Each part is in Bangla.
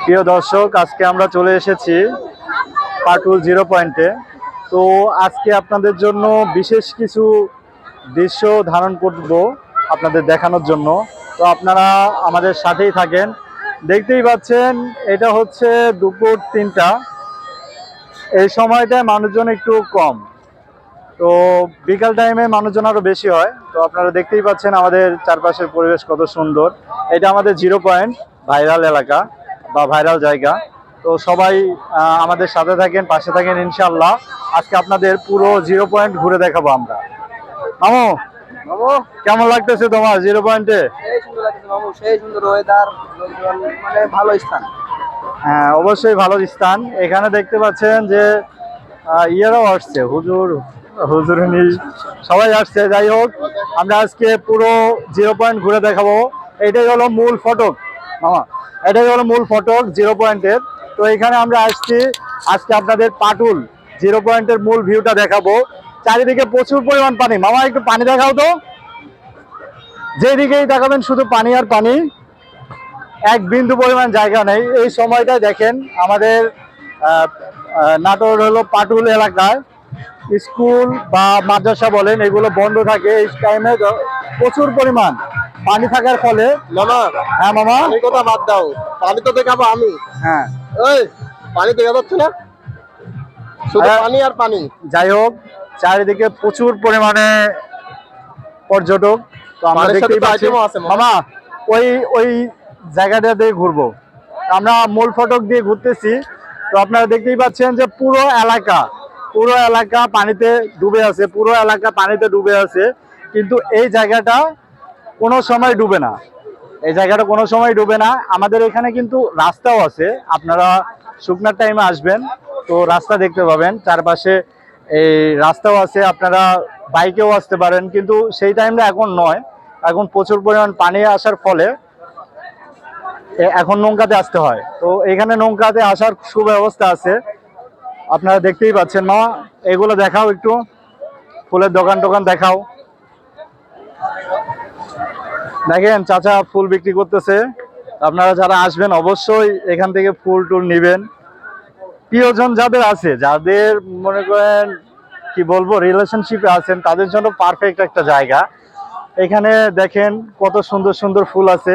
প্রিয় দর্শক, আজকে আমরা চলে এসেছি পাটুল জিরো পয়েন্টে। তো আজকে আপনাদের জন্য বিশেষ কিছু দৃশ্য ধারণ করব আপনাদের দেখানোর জন্য। তো আপনারা আমাদের সাথেই থাকেন। দেখতেই পাচ্ছেন এটা হচ্ছে দুপুর 3টা। এই সময়টায় মানুষজন একটু কম, তো বিকাল টাইমে মানুষজন আরো বেশি হয়। তো আপনারা দেখতেই পাচ্ছেন আমাদের চারপাশের পরিবেশ কত সুন্দর। এটা আমাদের জিরো পয়েন্ট, ভাইরাল এলাকা বা ভাইরাল জায়গা। তো সবাই আমাদের সাথে থাকেন, পাশে থাকেন ইনশাল্লাহ। আজকে আপনাদের পুরো জিরো পয়েন্ট ঘুরে দেখাবো আমরা। মামু, কেমন লাগতেছে তোমার জিরো পয়েন্টে? সেই সুন্দর লাগতেছে মামু, সেই সুন্দর ওয়েদার, মানে ভালো স্থান। হ্যাঁ, অবশ্যই ভালো স্থান। এখানে দেখতে পাচ্ছেন যে ইয়েরাও আসছে, হুজুরনি সবাই আসছে। যাই হোক, আমরা আজকে পুরো জিরো পয়েন্ট ঘুরে দেখাবো। এটাই হলো মূল ফটক মামা, এটাই হলো মূল ফটক জিরো পয়েন্টের। তো এখানে আমরা আসছি আজকে আপনাদের পাটুল জিরো পয়েন্টের মূল ভিউটা দেখাবো। চারিদিকে প্রচুর পরিমাণ পানি। মামা একটু পানি দেখাও তো। যেদিকেই দেখাবেন শুধু পানি আর পানি, এক বিন্দু পরিমাণ জায়গা নেই। এই সময়টায় দেখেন আমাদের নাটোর হলো পাটুল এলাকায় স্কুল বা মাদ্রাসা বলেন, এগুলো বন্ধ থাকে এই টাইমে। প্রচুর পরিমাণ পানি থাকার ফলে মামা, হ্যাঁ মামা, পানির কথা বাদ দাও, পানি তো দেখাবো আমি। হ্যাঁ এই পানি দেখা যাচ্ছে না, শুধু পানি আর পানি। যাই হোক, চারিদিকে প্রচুর পরিমাণে পর্যটক। তো আমরা দেখতেই পাচ্ছি মামা, ওই ওই জায়গাটাতে ঘুরবো। আমরা মূল ফটক দিয়ে ঘুরতেছি। তো আপনারা দেখতেই পাচ্ছেন যে পুরো এলাকা পানিতে ডুবে আছে, পুরো এলাকা পানিতে ডুবে আছে। কিন্তু এই জায়গাটা কোনো সময় ডুবে না, এই জায়গাটা কোনো সময় ডুবে না। আমাদের এখানে কিন্তু রাস্তাও আছে, আপনারা শুকনার টাইমে আসবেন তো রাস্তা দেখতে পাবেন চারপাশে। এই রাস্তাও আছে, আপনারা বাইকেও আসতে পারেন, কিন্তু সেই টাইমটা এখন নয়। এখন প্রচুর পরিমাণ পানি আসার ফলে এখন নৌকাতে আসতে হয়। তো এখানে নৌকাতে আসার সুব্যবস্থা আছে, আপনারা দেখতেই পাচ্ছেন। মা, এগুলো দেখাও একটু, ফুলের দোকান টোকান দেখাও। দেখেন চাচা ফুল বিক্রি করতেছে। আপনারা যারা আসবেন অবশ্যই এখান থেকে ফুল টুল নিবেন। প্রিয়জন যাদের আছে, যাদের মনে করেন কি বলবো রিলেশনশিপে আছেন, তাদের জন্য পারফেক্ট একটা জায়গা। এখানে দেখেন কত সুন্দর সুন্দর ফুল আছে,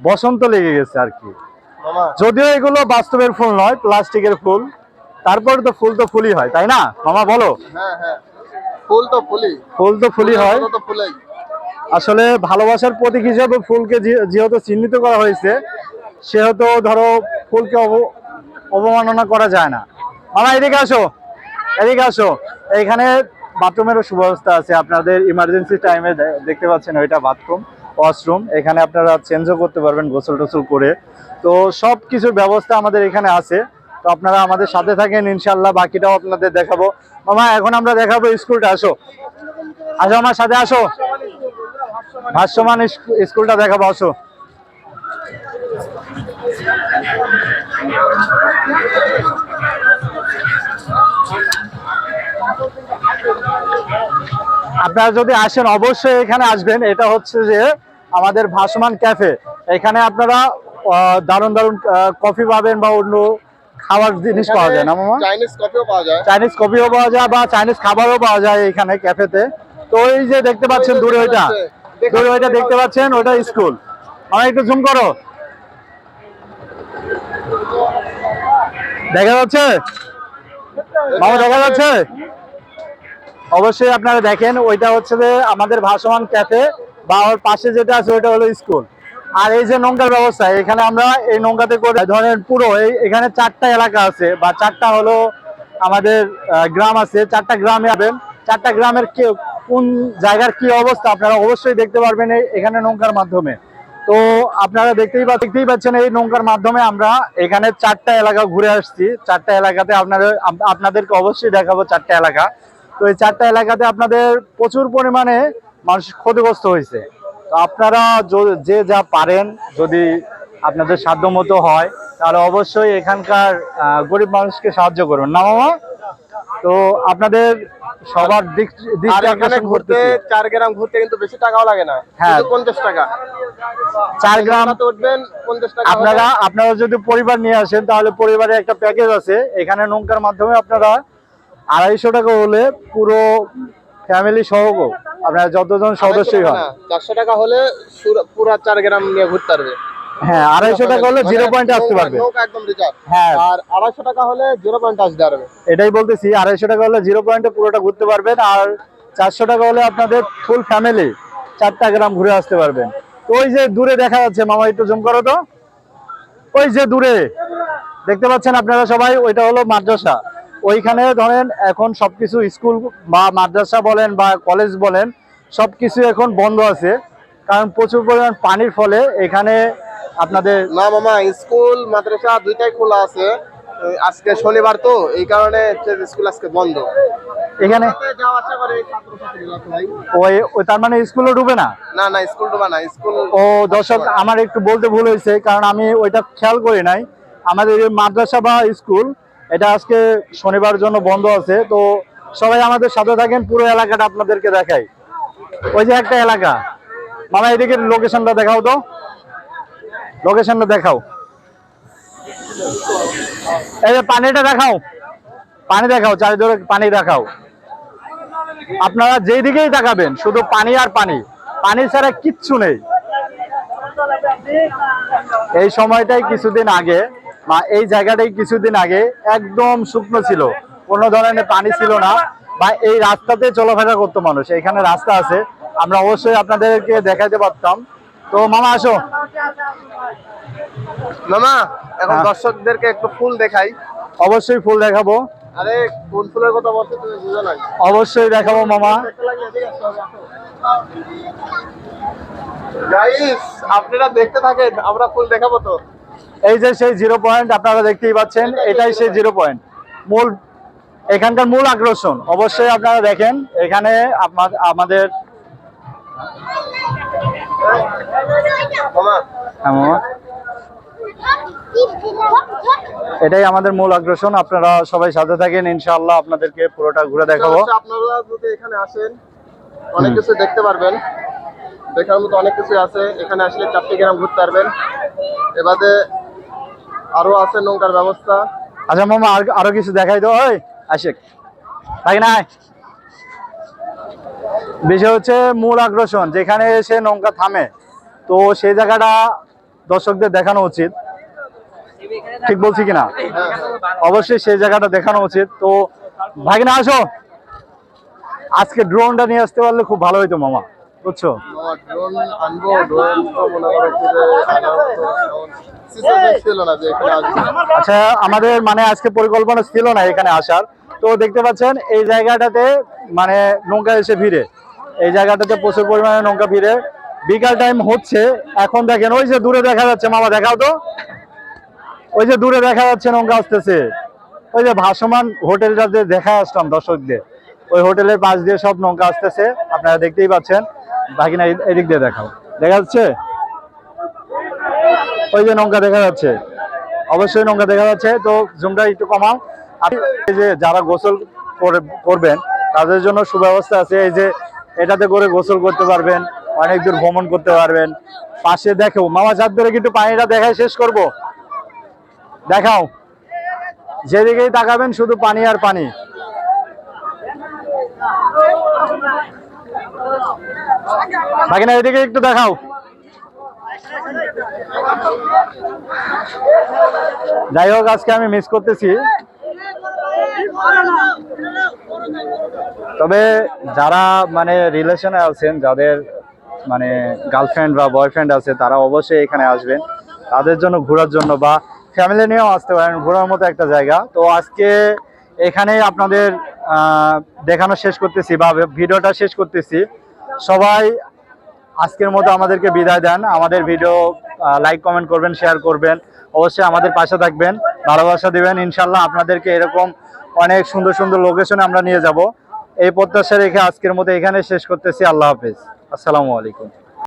বসন্ত লেগে গেছে আর কি। যদিও এগুলো বাস্তবের ফুল নয়, প্লাস্টিকের ফুল, তারপরে তো ফুল তো ফুলই হয়, তাই না মামা বলো? হ্যাঁ হ্যাঁ, ফুল তো ফুলই হয়। আসলে ভালোবাসার প্রতীক হিসেবে ফুলকে যেহেতু চিহ্নিত করা হয়েছে, সেহেতু ধরো ফুলকে অবমাননা করা যায় না। মামা এদিকে আসো, এদিকে আসো। এখানে বাথরুমেরও সুব্যবস্থা আছে। আপনাদের ইমার্জেন্সি টাইমে দেখতে পাচ্ছেন ওইটা বাথরুম, ওয়াশরুম। এখানে আপনারা চেঞ্জও করতে পারবেন গোসল টোসল করে। তো সব কিছুর ব্যবস্থা আমাদের এখানে আছে। তো আপনারা আমাদের সাথে থাকেন ইনশাল্লাহ, বাকিটাও আপনাদের দেখাবো। মামা এখন আমরা দেখাবো স্কুলটা। আসো আসো আমার সাথে আসো, ভাসমান স্কুলটা দেখাবো, আসো। আপনারা যদি আসেন অবশ্যই এখানে আসবেন। এটা হচ্ছে যে আমাদের ভাসমান ক্যাফে। এখানে আপনারা দারুণ দারুণ কফি পাবেন বা অন্য খাবার জিনিস পাওয়া যায় না মামা? চাইনিজ কফিও পাওয়া যায়, চাইনিজ কফিও পাওয়া যায় বা চাইনিজ খাবারও পাওয়া যায় এখানে ক্যাফেতে। তো এই যে দেখতে পাচ্ছেন দূরে ওইটা দেখতে পাচ্ছেন, ওটা স্কুল। আমার একটু জুম করো, দেখা যাচ্ছে মামা? দেখা যাচ্ছে? অবশ্যই আপনারা দেখেন, ওইটা হচ্ছে যে আমাদের ভাসমান ক্যাফে, বা ওর পাশে যেটা আছে ওইটা হলো স্কুল। আর এই যে নৌকার ব্যবস্থা, এখানে আমরা এই নৌকাতে করে ধরেন পুরো এখানে 4টা এলাকা আছে, বা 4টা হলো আমাদের গ্রাম আছে। 4টা গ্রামে যাবেন, 4টা গ্রামের কোন জায়গার কি অবস্থা আপনারা অবশ্যই দেখতে পারবেন এখানে নৌকার মাধ্যমে। তো আপনারা দেখতেই পাচ্ছেন এই নৌকার মাধ্যমে আমরা এখানে 4টা এলাকা ঘুরে আসছি। 4টা এলাকাতে আপনাদেরকে অবশ্যই দেখাবো 4টা এলাকা। তো এই 4টা এলাকাতে আপনাদের প্রচুর পরিমাণে মানুষ ক্ষতিগ্রস্ত হয়েছে। তো আপনারা যে যা পারেন, যদি আপনাদের সাধ্য মতো হয়, তাহলে অবশ্যই এখানকার গরিব মানুষকে সাহায্য করুন না মামা? তো আপনাদের সবার আর এখানে ঘুরতে 4 গ্রাম ঘুরতে কিন্তু বেশি টাকাও লাগে না, হ্যাঁ। শুধু 50 টাকা। 4 গ্রাম তো উঠবেন 50 টাকা। আপনারা যদি পরিবার নিয়ে আসেন তাহলে পরিবারে একটা প্যাকেজ আছে, এখানে নৌকার মাধ্যমে আপনারা 250 টাকা হলে পুরো ফ্যামিলি সহ আপনারা যতজন সদস্যই হন, 400 টাকা হলে পুরো 4 গ্রাম নিয়ে ঘুরতে পারবে। হ্যাঁ 250 টাকা হলে 0 পয়েন্টে আসতে পারবে। নৌকা একদম রিজার্ভ। হ্যাঁ, আর 250 টাকা হলে 0 পয়েন্টে আসতে পারবে। এটাই বলতেছি, 250 টাকা হলে 0 পয়েন্টে পুরোটা ঘুরতে পারবেন, আর 400 টাকা হলে আপনাদের ফুল ফ্যামিলি 4টা গ্রাম ঘুরে আসতে পারবেন। তো ওই যে দূরে দেখা যাচ্ছে, মামা একটু জুম করো তো, ওই যে দূরে দেখতে পাচ্ছেন আপনারা সবাই, ওইটা হলো মাদ্রাসা। ওইখানে ধরেন এখন সবকিছু স্কুল বা মাদ্রাসা বলেন বা কলেজ বলেন সবকিছু এখন বন্ধ আছে, কারণ প্রচুর পরিমাণ পানির ফলে এখানে আপনাদের না মামা, স্কুল মাদ্রাসা দুইটাই খোলা আছে। আজকে শনিবার তো এই কারণে স্কুল আজকে বন্ধ। এখানে যাওয়া আসা করে ছাত্রছাত্রীরা তো ভাই। ওই তার মানে স্কুলও ডুবে না? না না, স্কুল ডুবা না, স্কুল। ও দর্শক, আমার একটু বলতে ভুল হয়েছে, কারণ আমি ওইটা খেয়াল করি নাই। আমাদের এই মাদ্রাসা বা স্কুল এটা আজকে শনিবার জন্য বন্ধ আছে। তো সবাই আমাদের সাথে থাকেন, পুরো এলাকাটা আপনাদেরকে দেখাই। ওই যে একটা এলাকা, মামা এদিকে লোকেশনটা দেখাও তো, লোকেশনটা দেখাও। এই যে পানিটা দেখাও, পানি দেখাও, চারিদিকে পানি দেখাও। আপনারা যেই দিকেই তাকাবেন শুধু পানি আর পানি, পানি ছাড়া কিচ্ছু নেই। এই সময়টাই কিছুদিন আগে এই জায়গাটাই কিছুদিন আগে একদম শুকনো ছিল, কোনো ধরনের পানি ছিল না, বা এই রাস্তাতে চলাফেরা করতো মানুষ। এখানে রাস্তা আছে, আমরা অবশ্যই আপনাদেরকে দেখাইতে পারতাম। তো মামা আসো। মামা এখন হ্যাঁ। দর্শকদেরকে একটু ফুল দেখাই। অবশ্যই ফুল দেখাবো, আরে কোন ফুলের কথা বলছো তুমি বুঝো না। অবশ্যই দেখাবো মামা। গাইস আপনারা দেখতে থাকেন, আমরা ফুল দেখাবো তো। এই যে সেই 0 পয়েন্ট আপনারা দেখতেই পাচ্ছেন, এটাই সেই 0 পয়েন্ট, মূল এখানকার মূল আকর্ষণ। অবশ্যই আপনারা দেখেন এখানে আমাদের মামা এটাই আমাদের মূল আকর্ষণ। আপনারা সবাই সাথে থাকেন, ইনশাআল্লাহ আপনাদেরকে পুরোটা ঘুরে দেখাবো। আপনারা যদি এখানে আসেন অনেক কিছু দেখতে পারবেন, দেখার মতো অনেক কিছু আছে। এখানে আসলে 4টি গ্রাম ঘুরতে পারবেন। এবারে আরো আছে নৌকার ব্যবস্থা। আচ্ছা মামা, আরো কিছু দেখাই দাও। ওই আশিক তাই না, বিষয় হচ্ছে মূল আকর্ষণ, যেখানে এসে নৌকা থামে, তো সেই জায়গাটা দর্শকদের দেখানো উচিত। ঠিক বলছি কিনা? অবশ্যই সেই জায়গাটা দেখানো উচিত। তো ভাগিনা আসো, আজকে ড্রোনটা নিয়ে আসতে পারলে খুব ভালো হইতো মামা, বুঝছো? ড্রোন আনবো, ড্রোন তো মনে করো ছিল না যে এখানে আসবো। আচ্ছা, আমাদের মানে আজকে পরিকল্পনা ছিল না এখানে আসার। তো দেখতে পাচ্ছেন এই জায়গাটাতে মানে নৌকা এসে ভিড়ে, এই জায়গাটাতে প্রচুর পরিমাণে নৌকা ভিড়ে। বিকাল টাইম হচ্ছে, এখন দেখেন ওই যে দূরে দেখা যাচ্ছে, মামা দেখাও তো, ওই যে দূরে দেখা যাচ্ছে নৌকা আসতেছে। ওই যে ভাসমান হোটেলটাতে দেখা আসলাম দর্শকদের, ওই হোটেলের পাশ দিয়ে সব নৌকা আসতেছে, আপনারা দেখতেই পাচ্ছেন। বাকিনা এদিক দিয়ে দেখাও, দেখা যাচ্ছে ওই যে নৌকা দেখা যাচ্ছে, অবশ্যই নৌকা দেখা যাচ্ছে। তো জুমটা একটু কমাও। এই যে যারা গোসল করবেন তাদের জন্য সুব্যবস্থা আছে, এই যে এটাতে করে গোসল করতে পারবেন, অনেক দূর ভ্রমণ করতে পারবেন। পাশে দেখো মামা, চার ধরে কিন্তু পানিটা দেখাই শেষ করব, দেখাও, যেদিকেই তাকাবেন শুধু পানি আর পানি। বাকি না এদিকে একটু দেখাও। যাই হোক, আজকে আমি মিস করতেছি, তবে যারা মানে রিলেশনে আছেন, যাদের মানে গার্লফ্রেন্ড বা বয়ফ্রেন্ড আছে, তারা অবশ্যই এখানে আসবেন, তাদের জন্য ঘোরার জন্য, বা ফ্যামিলি নিয়েও আসতে পারেন, ঘোরার মতো একটা জায়গা। তো আজকে এখানে আপনাদের দেখানো শেষ করতেছি বা ভিডিওটা শেষ করতেছি। সবাই আজকের মতো আমাদেরকে বিদায় দেন। আমাদের ভিডিও লাইক কমেন্ট করবেন, শেয়ার করবেন, অবশ্যই আমাদের পাশে থাকবেন, ভালোবাসা দিবেন। ইনশাল্লাহ আপনাদেরকে এরকম অনেক সুন্দর সুন্দর লোকেশনে আমরা নিয়ে যাব, এই প্রত্যাশা রেখে আজকের মতো এখানে শেষ করতেছি। আল্লাহ হাফেজ, আসসালামু আলাইকুম।